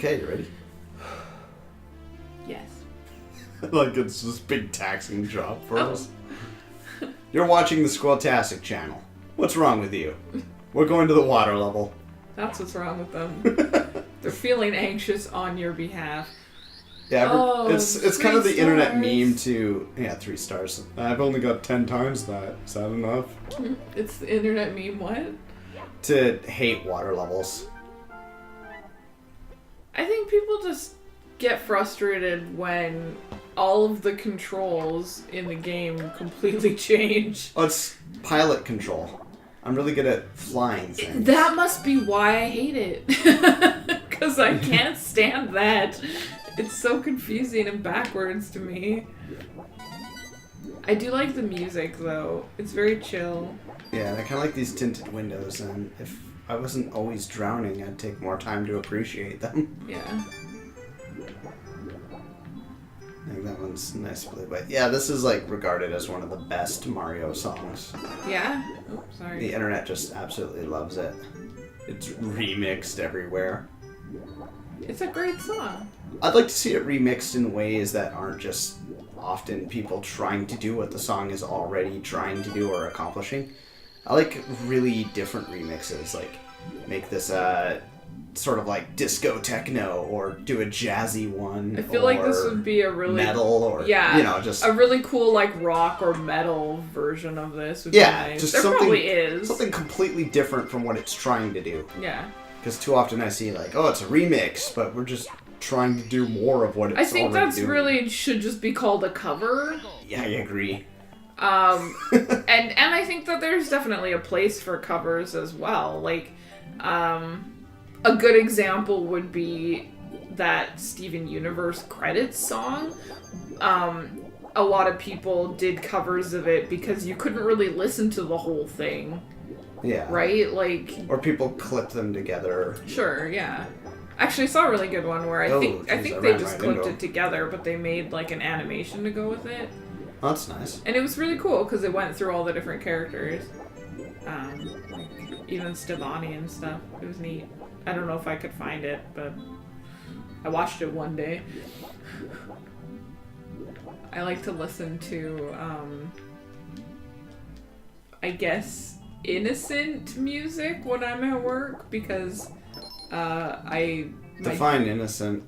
Okay, you ready? Yes. Like it's this big taxing job for us. You're watching the SquirrelTastic channel. What's wrong with you? We're going to the water level. That's what's wrong with them. They're feeling anxious on your behalf. Yeah, it's kind of the 3 internet stars. meme to... Yeah, 3 stars. I've only got 10 times that. Is that enough? It's the internet meme, what? To hate water levels. I think people just get frustrated when all of the controls in the game completely change. Oh, it's pilot control. I'm really good at flying things. That must be why I hate it. Because I can't stand that. It's so confusing and backwards to me. I do like the music, though. It's very chill. Yeah, and I kind of like these tinted windows, and if I wasn't always drowning, I'd take more time to appreciate them. Yeah. I think that one's nice blue, but yeah, this is like regarded as one of the best Mario songs. Yeah? Oh, sorry. The internet just absolutely loves it. It's remixed everywhere. It's a great song. I'd like to see it remixed in ways that aren't just often people trying to do what the song is already trying to do or accomplishing. I like really different remixes, like make this sort of like disco techno or do a jazzy one. I feel like this would be a really metal or just a really cool like rock or metal version of this would be nice. Just there something, probably is something completely different from what it's trying to do. Yeah. Because too often I see like, oh, it's a remix, but we're just trying to do more of what it's I think already that's doing. really should just be called a cover. Yeah, I agree. And I think that there's definitely a place for covers as well. Like, a good example would be that Steven Universe credits song. A lot of people did covers of it because you couldn't really listen to the whole thing. Yeah. Right? Like... Or people clip them together. Sure, yeah. Actually, I saw a really good one where I think they just clipped it together, but they made like an animation to go with it. Oh, that's nice. And it was really cool because it went through all the different characters. Like even Stevani and stuff. It was neat. I don't know if I could find it, but I watched it one day. I like to listen to, I guess, innocent music when I'm at work because Define innocent.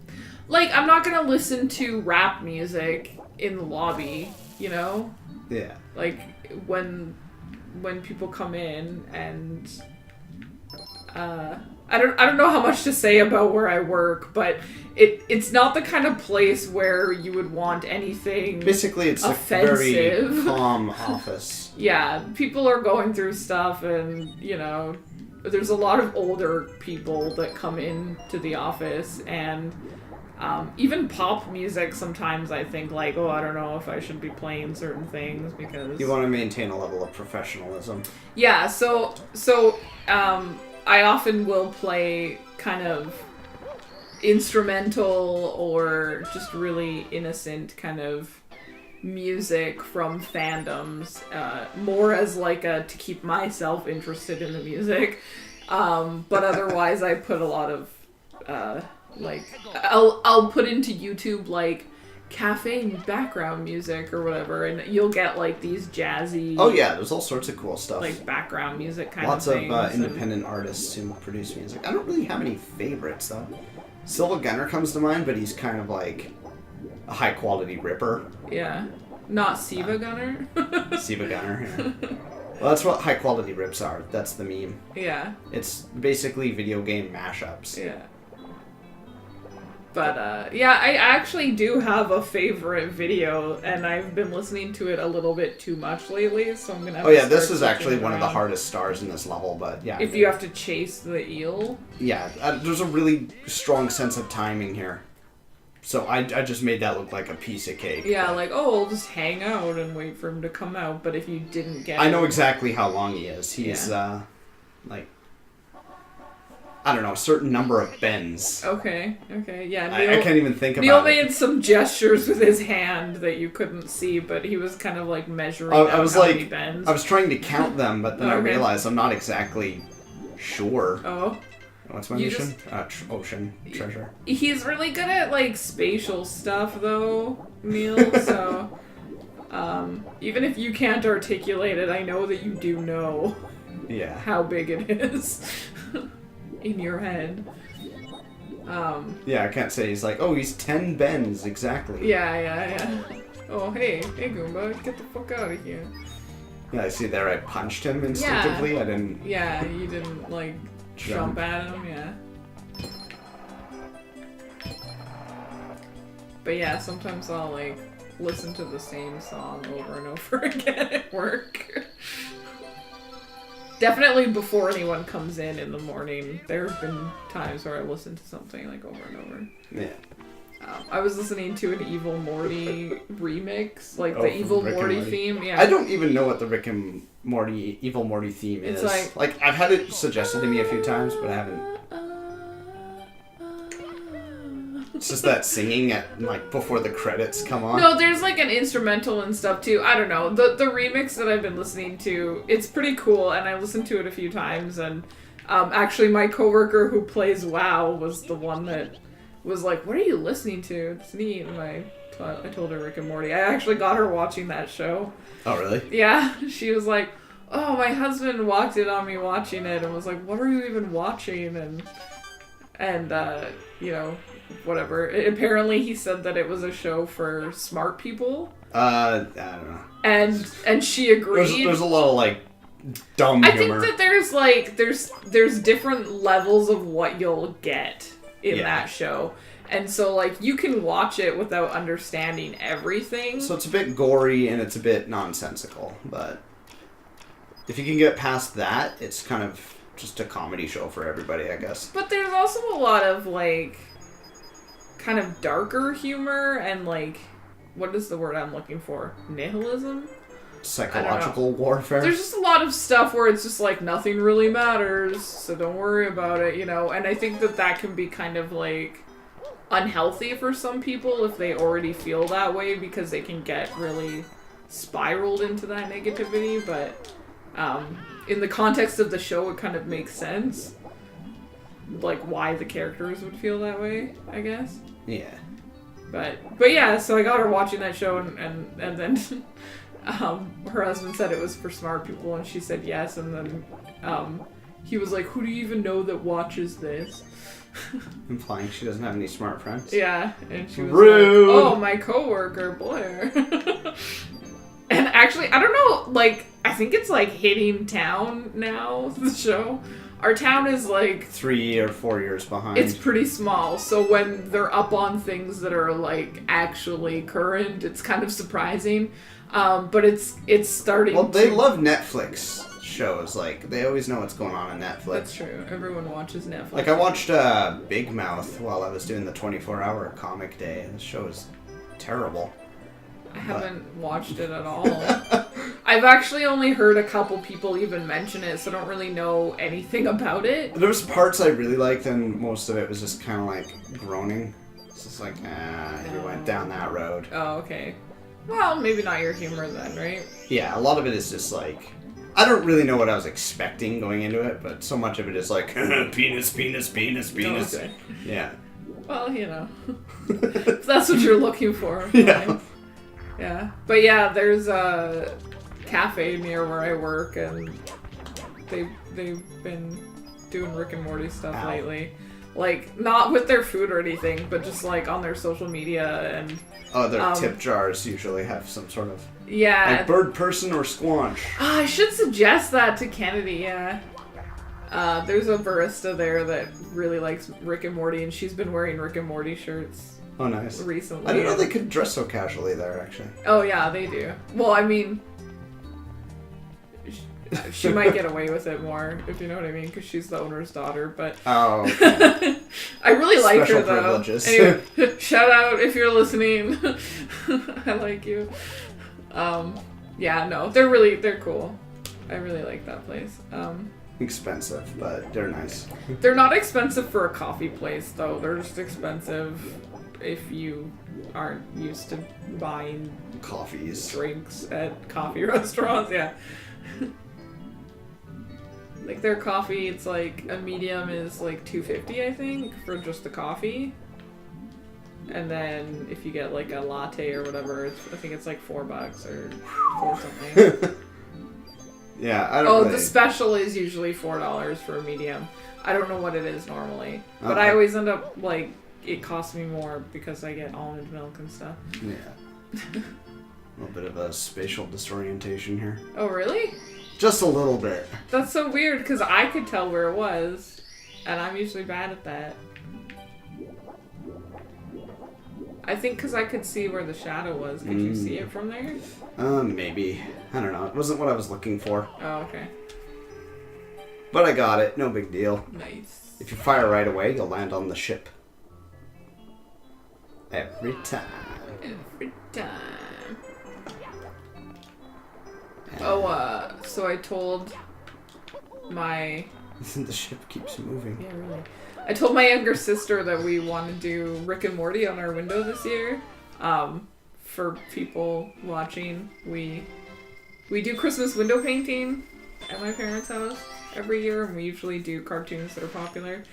Like, I'm not gonna listen to rap music in the lobby, you know? Yeah. Like, when people come in and, I don't know how much to say about where I work, but it's not the kind of place where you would want anything Basically, it's offensive. a very calm office. Yeah, people are going through stuff and, you know, there's a lot of older people that come into the office and even pop music sometimes I think like, oh, I don't know if I should be playing certain things because... You want to maintain a level of professionalism. Yeah, so I often will play kind of instrumental or just really innocent kind of music from fandoms, more as like to keep myself interested in the music. But otherwise I put a lot of, like, I'll put into YouTube like cafe background music or whatever, and you'll get like these jazzy... Oh yeah, there's all sorts of cool stuff. Like background music kind Lots of things. Lots of independent artists who produce music. I don't really have any favorites though. Silva Gunner comes to mind, but he's kind of like a high quality ripper. Yeah. Not Siva Gunner? Siva Gunner, yeah. Well, that's what high quality rips are. That's the meme. Yeah. It's basically video game mashups. Yeah. But, yeah, I actually do have a favorite video, and I've been listening to it a little bit too much lately, so I'm gonna have to this start is actually switching one of the around. hardest stars in this level, but yeah. If you have to chase the eel. Yeah, there's a really strong sense of timing here. So I just made that look like a piece of cake. Yeah, like, oh, I'll just hang out and wait for him to come out, but if you didn't get I know exactly how long he is. He's, like... I don't know, a certain number of bends. Okay, yeah. I can't even think about Neil it. made some gestures with his hand that you couldn't see, but he was kind of like measuring I was how like, many bends. I was trying to count them, but then I Okay. realized I'm not exactly sure. Oh. What's my You mission? Ocean treasure. He's really good at, like, spatial stuff, though, Neil, so... even if you can't articulate it, I know that you do know how big it is in your head. Yeah, I can't say he's like, oh, he's 10 bends, exactly. Yeah. Oh, hey, Goomba, get the fuck out of here. Yeah, I see there I punched him instinctively, Yeah. I didn't... Yeah, you didn't, like, jump at him, yeah. But yeah, sometimes I'll, like, listen to the same song over and over again at work. Definitely before anyone comes in the morning. There have been times where I listen to something, like, over and over. Yeah. I was listening to an Evil Morty remix, like the Evil Morty theme. Yeah. I don't even know what the Rick and Morty Evil Morty theme is. It's like I've had it suggested to me a few times, but I haven't. It's just that singing at like before the credits come on. No, there's like an instrumental and stuff too. I don't know. The remix that I've been listening to, it's pretty cool, and I listened to it a few times. And actually, my coworker who plays WoW was the one that was like, "What are you listening to? It's neat." And I told her Rick and Morty. I actually got her watching that show. Oh, really? Yeah, she was like, "Oh, my husband walked in on me watching it," and was like, "What are you even watching?" And you know, whatever. Apparently, he said that it was a show for smart people. I don't know. And she agreed. There's a lot of like dumb humor. I think that there's like there's different levels of what you'll get in that show. And so, like, you can watch it without understanding everything. So it's a bit gory and it's a bit nonsensical, but if you can get past that, it's kind of just a comedy show for everybody, I guess. But there's also a lot of, like, kind of darker humor and, like, what is the word I'm looking for? Nihilism? Psychological warfare. There's just a lot of stuff where it's just like nothing really matters, so don't worry about it, you know. And I think that can be kind of like unhealthy for some people if they already feel that way, because they can get really spiraled into that negativity. But in the context of the show, it kind of makes sense, like why the characters would feel that way, I guess. Yeah. But yeah, so I got her watching that show, and then. Her husband said it was for smart people, and she said yes, and then he was like, "Who do you even know that watches this?" Implying she doesn't have any smart friends. Yeah, and she was rude. like, "Oh, my coworker Blair." And actually, I don't know, like, I think it's like hitting town now, the show. Our town is like 3 or 4 years behind. It's pretty small, so when they're up on things that are like actually current, it's kind of surprising. But it's starting. Well, they love Netflix shows. Like, they always know what's going on in Netflix. That's true. Everyone watches Netflix. Like, I watched Big Mouth while I was doing the 24-hour comic day. The show is terrible. I haven't watched it at all. I've actually only heard a couple people even mention it, so I don't really know anything about it. There was parts I really liked, and most of it was just kind of like groaning. It's just like, you went down that road. Oh, okay. Well, maybe not your humor then, right? Yeah, a lot of it is just like, I don't really know what I was expecting going into it, but so much of it is like, penis, penis, penis, penis. Okay. Yeah. Well, you know, if that's what you're looking for. Yeah. Right? Yeah. But yeah, there's a cafe near where I work, and they've been doing Rick and Morty stuff lately. Like, not with their food or anything, but just like on their social media and... Oh, their tip jars usually have some sort of... Yeah. Like bird person or squanch. I should suggest that to Kennedy, yeah. There's a barista there that really likes Rick and Morty, and she's been wearing Rick and Morty shirts. Oh, nice. Recently. I didn't know they could dress so casually there, actually. Oh, yeah, they do. Well, I mean... She might get away with it more, if you know what I mean, because she's the owner's daughter, but... Oh, okay. I really like Special her, though. privileges. Anyway, shout out if you're listening. I like you. Yeah, no, they're cool. I really like that place. Expensive, but they're nice. They're not expensive for a coffee place, though. They're just expensive if you aren't used to buying Coffees. drinks at coffee restaurants, yeah. Like their coffee, it's like a medium is like $2.50, I think, for just the coffee. And then if you get like a latte or whatever, I think it's like $4 or $4 something. Yeah, I don't Oh, really... the special is usually $4 for a medium. I don't know what it is normally. But Okay. I always end up, like, it costs me more because I get almond milk and stuff. Yeah. A little bit of a spatial disorientation here. Oh, really? Just a little bit. That's so weird because I could tell where it was. And I'm usually bad at that. I think because I could see where the shadow was. Could you see it from there? Maybe. I don't know. It wasn't what I was looking for. Oh, okay. But I got it. No big deal. Nice. If you fire right away, you'll land on the ship. Every time. Every time. And Oh, so I told my... the ship keeps moving. Yeah, really. I told my younger sister that we want to do Rick and Morty on our window this year. For people watching, we do Christmas window painting at my parents' house every year, and we usually do cartoons that are popular.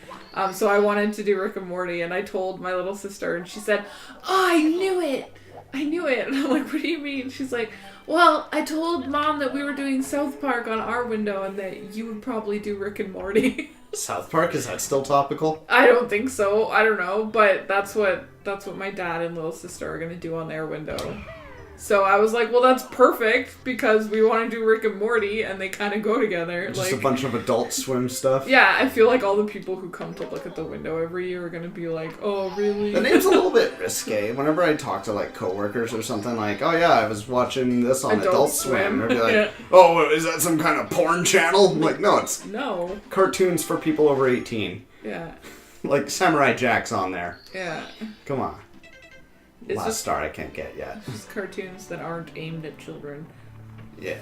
So I wanted to do Rick and Morty, and I told my little sister, and she said, "Oh, I knew it! I knew it!" And I'm like, "What do you mean?" She's like, "Well, I told Mom that we were doing South Park on our window, and that you would probably do Rick and Morty." South Park, is that still topical? I don't think so. I don't know, but that's what my dad and little sister are gonna do on their window. So I was like, well, that's perfect because we want to do Rick and Morty, and they kind of go together. Just like, a bunch of Adult Swim stuff? Yeah, I feel like all the people who come to look at the window every year are gonna be like, oh, really? The name's a little bit risque. Whenever I talk to, like, coworkers or something, like, oh yeah, I was watching this on Adult Swim. They'd be like, Yeah. oh, is that some kind of porn channel? I'm like, no, it's No. cartoons for people over 18. Yeah. Like, Samurai Jack's on there. Yeah. Come on. It's Last just, star I can't get yet. just cartoons that aren't aimed at children. Yeah.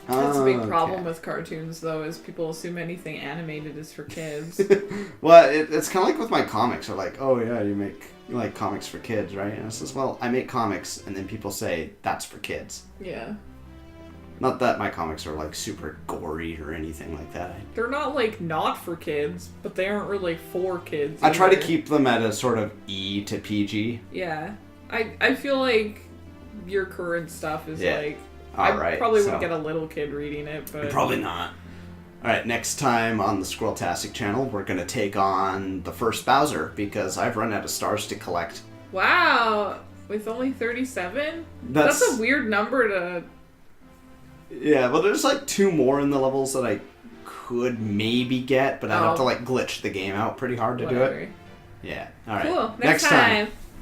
That's a big problem Okay. with cartoons, though, is people assume anything animated is for kids. Well, it's kind of like with my comics. They're like, oh yeah, you like comics for kids, right? And I says, well, I make comics, and then people say, that's for kids. Yeah. Not that my comics are, like, super gory or anything like that. They're not, like, not for kids, but they aren't really for kids I try to either. keep them at a sort of E to PG. Yeah. I feel like your current stuff is, Yeah. like... Alright, I probably so- wouldn't get a little kid reading it, but... Probably not. Alright, next time on the SquirrelTastic channel, we're going to take on the first Bowser, because I've run out of stars to collect. Wow! With only 37? That's a weird number to... Yeah, well, there's like 2 more in the levels that I could maybe get, but I'd have to like glitch the game out pretty hard to do Whatever. it. Yeah. All right. Cool. Next time.